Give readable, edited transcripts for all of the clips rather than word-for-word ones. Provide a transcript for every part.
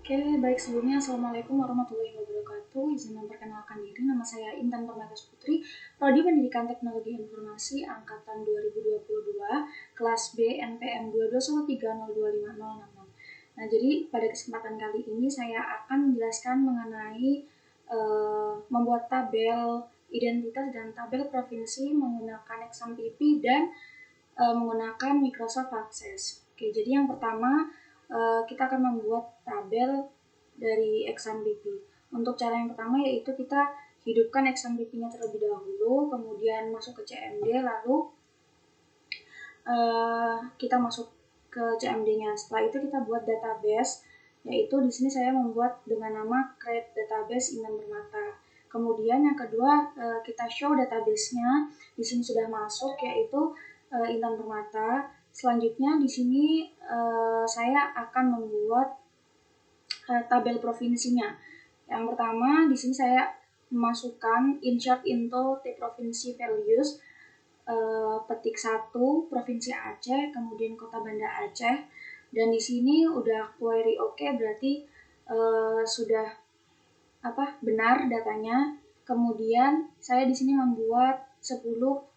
Oke, baik sebelumnya Assalamualaikum warahmatullahi wabarakatuh. Izin memperkenalkan diri, nama saya Intan Permatas Putri, Prodi Pendidikan Teknologi Informasi Angkatan 2022, kelas B NPM 221302506. Nah, jadi pada kesempatan kali ini saya akan menjelaskan mengenai membuat tabel identitas dan tabel provinsi menggunakan XAMPP dan menggunakan Microsoft Access. Oke, jadi yang pertama kita akan membuat tabel dari XAMPP. Untuk cara yang pertama yaitu kita hidupkan XAMPP-nya terlebih dahulu, kemudian masuk ke CMD, lalu kita masuk ke CMD-nya. Setelah itu kita buat database, yaitu di sini saya membuat dengan nama create database Intan Permata. Kemudian yang kedua kita show database-nya. Di sini sudah masuk yaitu Intan Permata. Selanjutnya di sini saya akan membuat tabel provinsinya. Yang pertama di sini saya memasukkan insert into the provinsi values, petik 1 provinsi Aceh, kemudian kota Banda Aceh, dan di sini udah query oke, berarti sudah benar datanya. Kemudian saya di sini membuat 10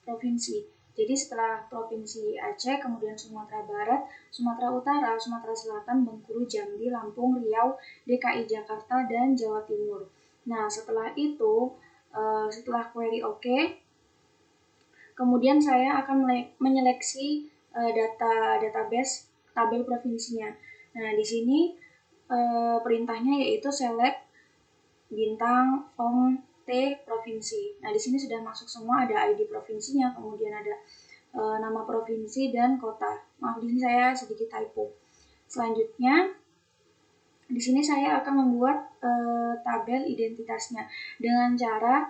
provinsi. Jadi setelah provinsi Aceh, kemudian Sumatera Barat, Sumatera Utara, Sumatera Selatan, Bengkulu, Jambi, Lampung, Riau, DKI Jakarta, dan Jawa Timur. Nah, setelah itu, setelah query oke, kemudian saya akan menyeleksi database tabel provinsinya. Nah, di sini perintahnya yaitu select bintang form T provinsi. Nah, di sini sudah masuk semua, ada ID provinsinya, kemudian ada nama provinsi dan kota. Maaf, di sini saya sedikit typo. Selanjutnya, di sini saya akan membuat tabel identitasnya dengan cara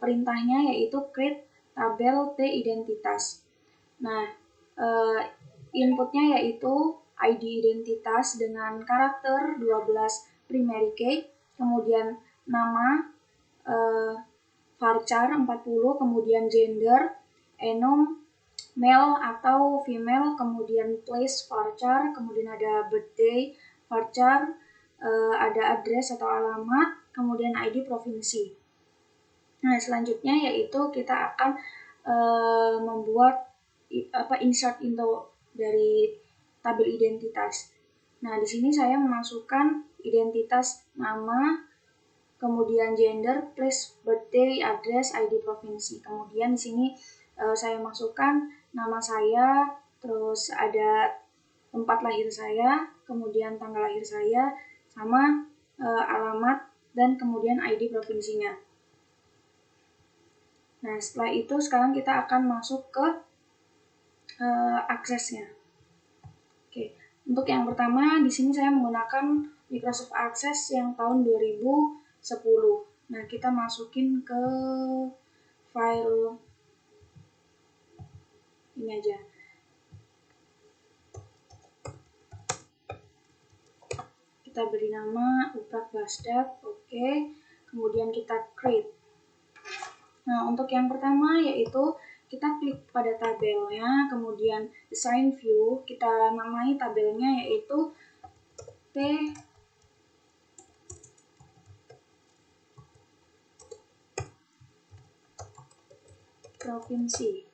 perintahnya yaitu create tabel T identitas. Nah, inputnya yaitu ID identitas dengan karakter 12 primary key, kemudian nama varchar 40, kemudian gender, enum, male atau female, kemudian place varchar, kemudian ada birthday varchar, ada address atau alamat, kemudian ID provinsi. Nah, selanjutnya yaitu kita akan membuat insert into dari tabel identitas. Nah, di sini saya memasukkan identitas nama, kemudian gender, place, birthday, address, ID provinsi. Kemudian di sini saya masukkan nama saya, terus ada tempat lahir saya, kemudian tanggal lahir saya, sama alamat, dan kemudian ID provinsinya. Nah, setelah itu sekarang kita akan masuk ke aksesnya. Oke, untuk yang pertama di sini saya menggunakan Microsoft Access yang tahun 2010. Nah, kita masukin ke file ini aja. Kita beri nama Uprak Basdat, oke. Kemudian kita create. Nah, untuk yang pertama yaitu kita klik pada tabelnya, kemudian assign view, kita namai tabelnya yaitu T provinsi.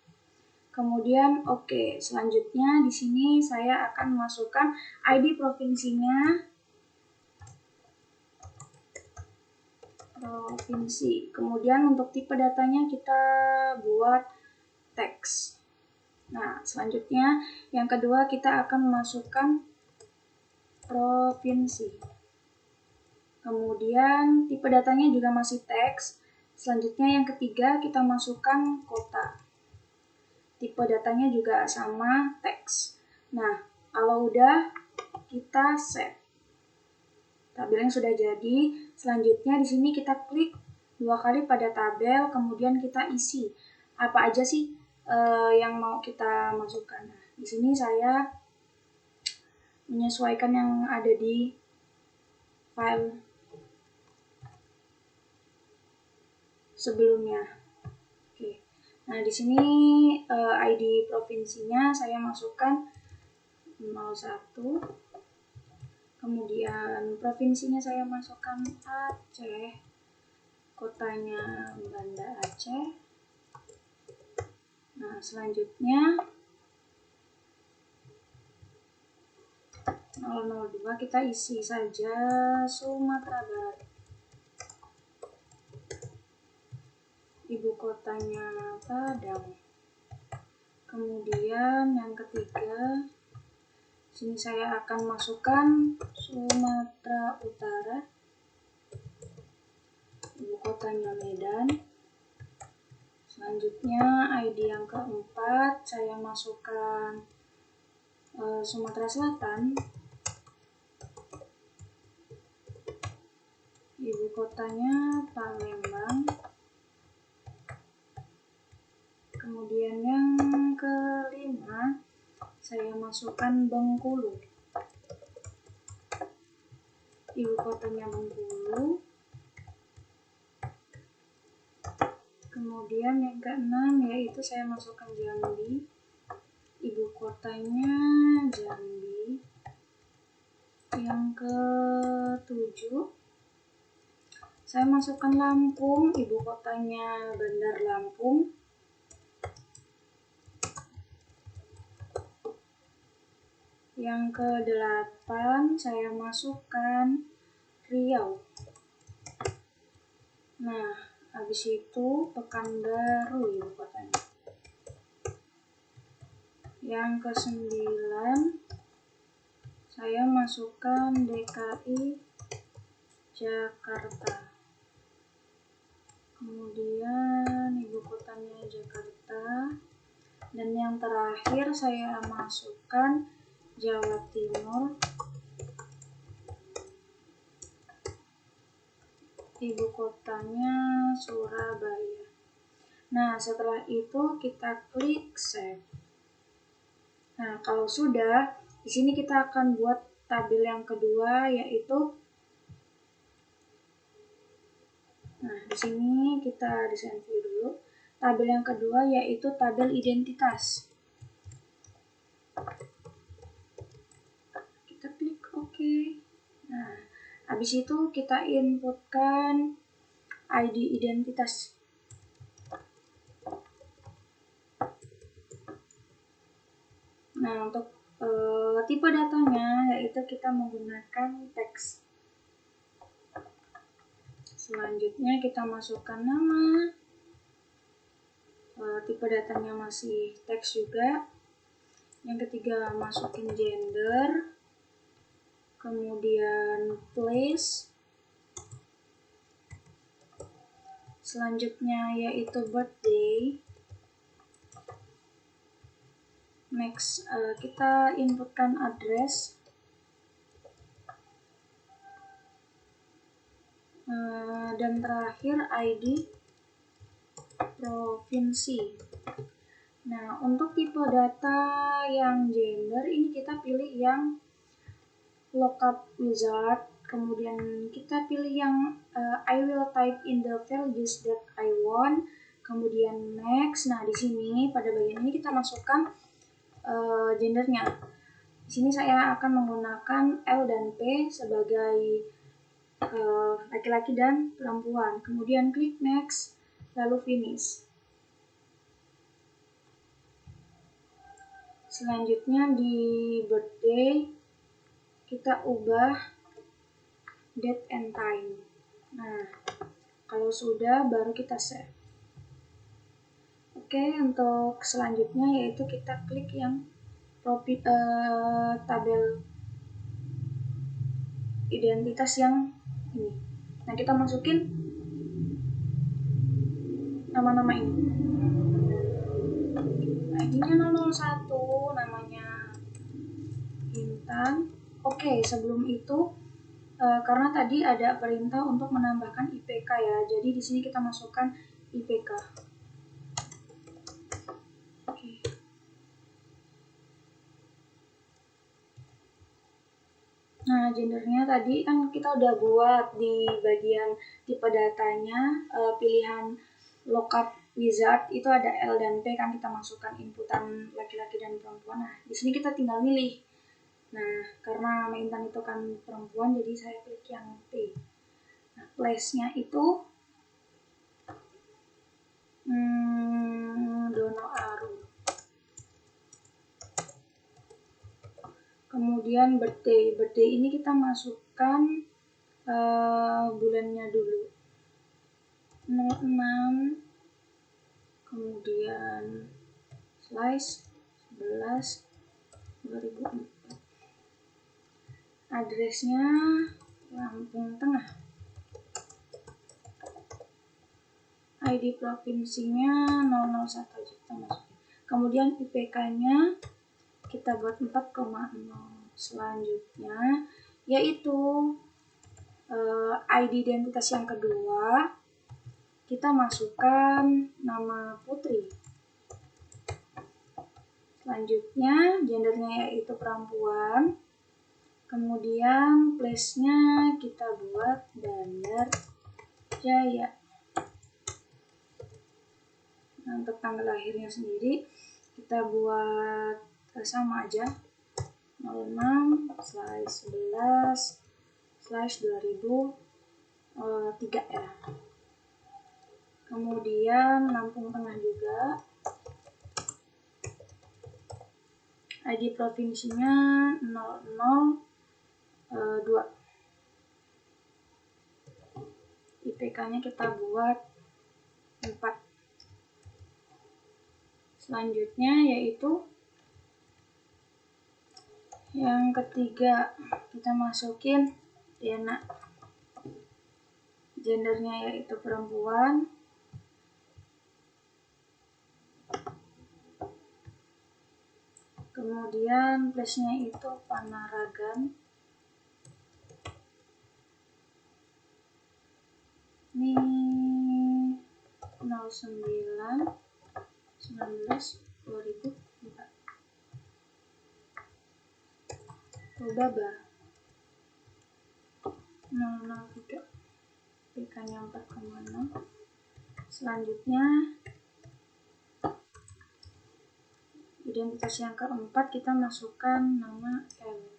Kemudian oke, selanjutnya di sini saya akan masukkan ID provinsinya, provinsi. Kemudian untuk tipe datanya kita buat teks. Nah, selanjutnya yang kedua kita akan memasukkan provinsi. Kemudian tipe datanya juga masih teks. Selanjutnya yang ketiga kita masukkan kota. Tipe datanya juga sama teks. Nah, kalau udah kita save. Tabelnya sudah jadi. Selanjutnya di sini kita klik 2 kali pada tabel, kemudian kita isi apa aja sih yang mau kita masukkan. Nah, di sini saya menyesuaikan yang ada di file sebelumnya. Oke. Nah, di sini ID provinsinya saya masukkan 01. Kemudian provinsinya saya masukkan Aceh, kotanya Banda Aceh. Nah, selanjutnya 002 kita isi saja Sumatera Barat. Ibu kotanya Padang. Kemudian yang ketiga, sini saya akan masukkan Sumatera Utara. Ibu kotanya Medan. Selanjutnya ID yang keempat saya masukkan Sumatera Selatan. Ibu kotanya Palembang. Kemudian yang kelima saya masukkan Bengkulu. Ibu kotanya Bengkulu. Kemudian yang keenam yaitu saya masukkan Jambi. Ibu kotanya Jambi. Yang ketujuh saya masukkan Lampung. Ibu kotanya Bandar Lampung. Yang kedelapan saya masukkan Riau. Nah, habis itu Pekanbaru ibu kotanya. Yang kesembilan saya masukkan DKI Jakarta. Kemudian ibu kotanya Jakarta. Dan yang terakhir saya masukkan Jawa Timur. Ibu kotanya Surabaya. Nah, setelah itu kita klik save. Nah, kalau sudah, di sini kita akan buat tabel yang kedua yaitu di sini kita desain view dulu. Tabel yang kedua yaitu tabel identitas. Kita klik OK. Nah, habis itu kita inputkan ID identitas. Nah, untuk tipe datanya yaitu kita menggunakan teks. Selanjutnya kita masukkan nama. Tipe datanya masih teks juga. Yang ketiga masukin gender. Kemudian place. Selanjutnya yaitu birthday. Next, kita inputkan address. Dan terakhir ID provinsi. Nah, untuk tipe data yang gender ini kita pilih yang lookup wizard. Kemudian kita pilih yang I will type in the values that I want. Kemudian next. Nah, di sini pada bagian ini kita masukkan gendernya. Di sini saya akan menggunakan L dan P sebagai laki-laki dan perempuan. Kemudian klik next, lalu finish. Selanjutnya di birthday kita ubah date and time. Nah, kalau sudah baru kita save. Oke, untuk selanjutnya yaitu kita klik yang tabel identitas yang ini. Nah, kita masukin nama-nama ini. ID-nya 001, namanya Intan. Oke, sebelum itu karena tadi ada perintah untuk menambahkan IPK ya. Jadi di sini kita masukkan IPK. Oke. Nah, gendernya tadi kan kita udah buat di bagian tipe datanya, pilihan lookup wizard itu ada L dan P kan kita masukkan inputan laki-laki dan perempuan. Nah, di sini kita tinggal milih Nah, karena nama Intan itu kan perempuan, jadi saya klik yang T. Nah, place-nya itu Dono Aru. Kemudian birthday ini kita masukkan bulannya dulu, 06, kemudian slice 11 2004. Addressnya Lampung Tengah. ID provinsinya 001 kita masukin. Kemudian IPK-nya kita buat 4,0. Selanjutnya yaitu ID identitas yang kedua, kita masukkan nama Putri. Selanjutnya gendernya yaitu perempuan. Kemudian place-nya kita buat Bandar Jaya. Nah, untuk tanggal lahirnya sendiri kita buat sama aja, 06/11/2003 ya. Kemudian Lampung Tengah juga, ID provinsinya 002. IPK-nya kita buat 4. Selanjutnya yaitu yang ketiga, kita masukin Dena. Gendernya yaitu perempuan. Kemudian place-nya itu Panaragan. Ini 09/19/2004. Baba 003. PK-nya 4,0. Selanjutnya identitas yang keempat, kita masukkan nama L.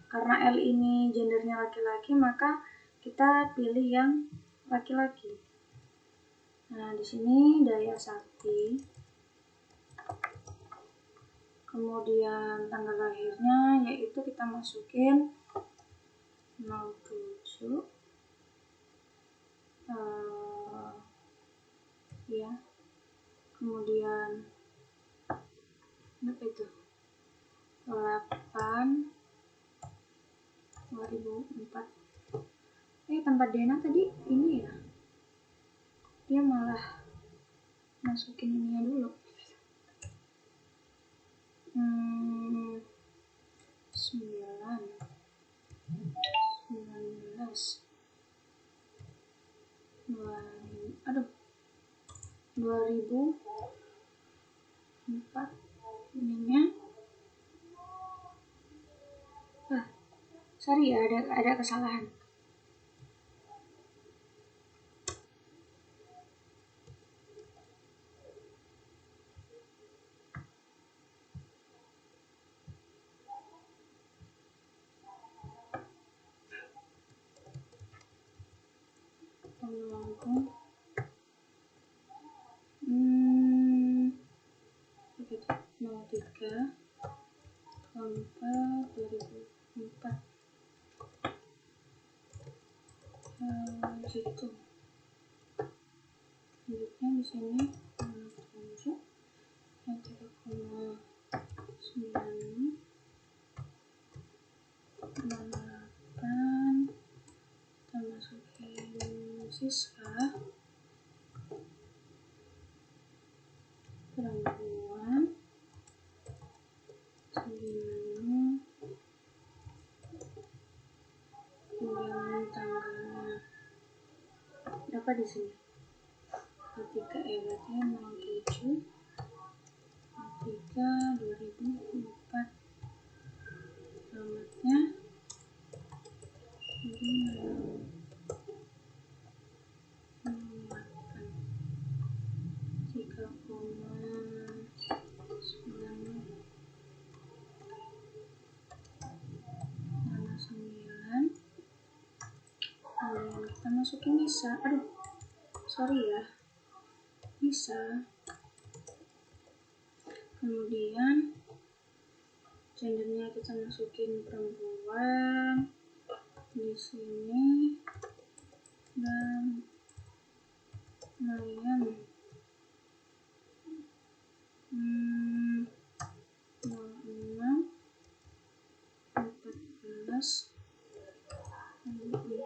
Karena L ini gendernya laki-laki, maka kita pilih yang laki-laki. Nah, di sini daya sakti. Kemudian tanggal lahirnya yaitu kita masukin 07 ya. Kemudian berapa itu? 8/2004. Tempat Dena tadi ini ya. Dia malah masukin ininya dulu. 2004 ininya. Sorry ya, ada kesalahan. Lampung 03/4/2004 gitu. Selanjutnya di sini 7 3,9 8. Kita masukin Siska perempuan 9. Kemudian tanggalnya berapa di sini? 3 berarti 07/03/2004. Alamatnya ini 3,9. masukin Nisa. Aduh, sorry ya, Nisa. Kemudian gendernya kita masukin perempuan di sini, dan Maryam 06 14 Lampung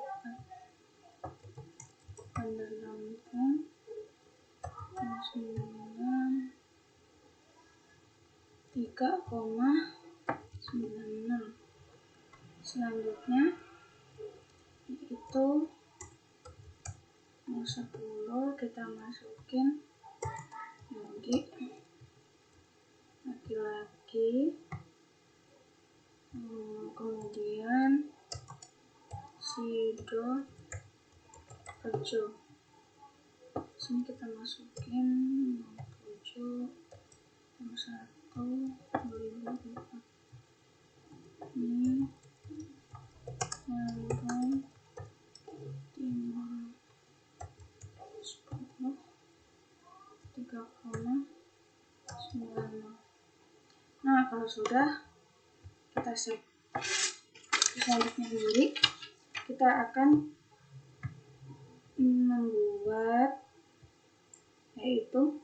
3,96. Selanjutnya itu 10 kita masukin lagi laki-laki, kemudian Sidoarjo. Sini kita masukin 7 1 2004. Ini Lampung Timur 10 3,90. Nah, kalau sudah, kita save. Selanjutnya sendiri kita akan membuat yaitu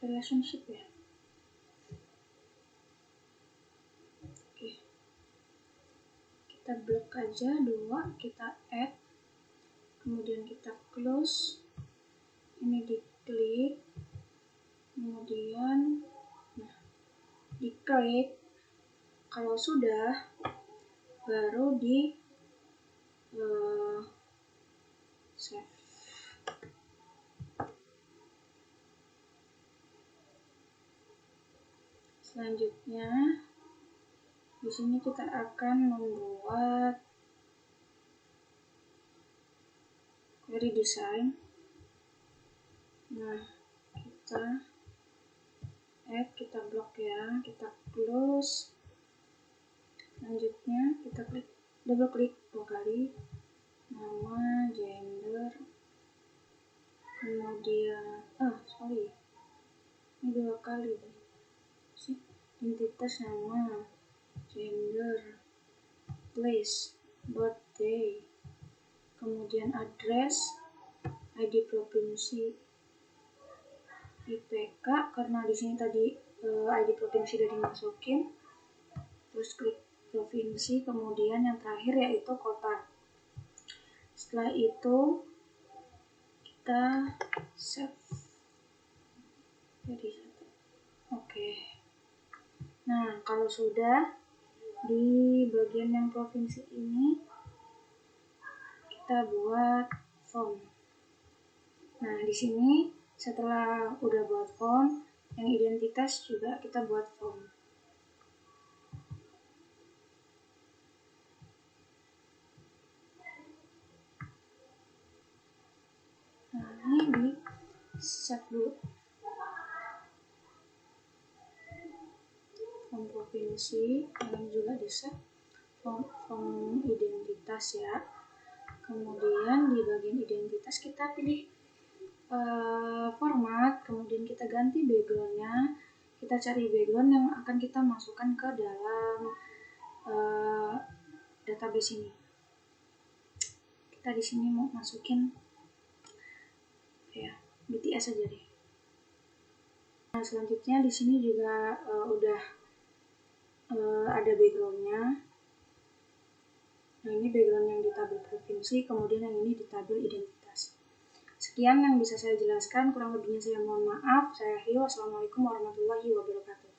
relationship ya. Oke, kita blok aja 2, kita add, kemudian kita close, ini diklik, kemudian diklik. Kalau sudah, baru di save. Selanjutnya di sini kita akan membuat query design. Nah, kita add, kita blok ya, kita close. Selanjutnya kita klik, double klik 2 kali, nama, gender, kemudian ini 2 kali sih, identitas, nama, gender, place, birthday, kemudian address, ID provinsi, IPK, karena di sini tadi ID provinsi udah dimasukin, terus klik provinsi, kemudian yang terakhir yaitu kota. Setelah itu kita save. Jadi oke. Nah, kalau sudah di bagian yang provinsi ini kita buat form. Nah, di sini setelah udah buat form, yang identitas juga kita buat form. Nah, ini di save dulu. Form provinsi, yang juga di save. Form identitas ya. Kemudian di bagian identitas kita pilih format, kemudian kita ganti backgroundnya. Kita cari background yang akan kita masukkan ke dalam database ini. Kita di sini mau masukin ya BTS aja deh. Nah, selanjutnya di sini juga udah ada backgroundnya. Nah, ini background yang di tabel provinsi, kemudian yang ini di tabel identitas. Sekian yang bisa saya jelaskan, kurang lebihnya saya mohon maaf. Saya Hio, wassalamualaikum warahmatullahi wabarakatuh.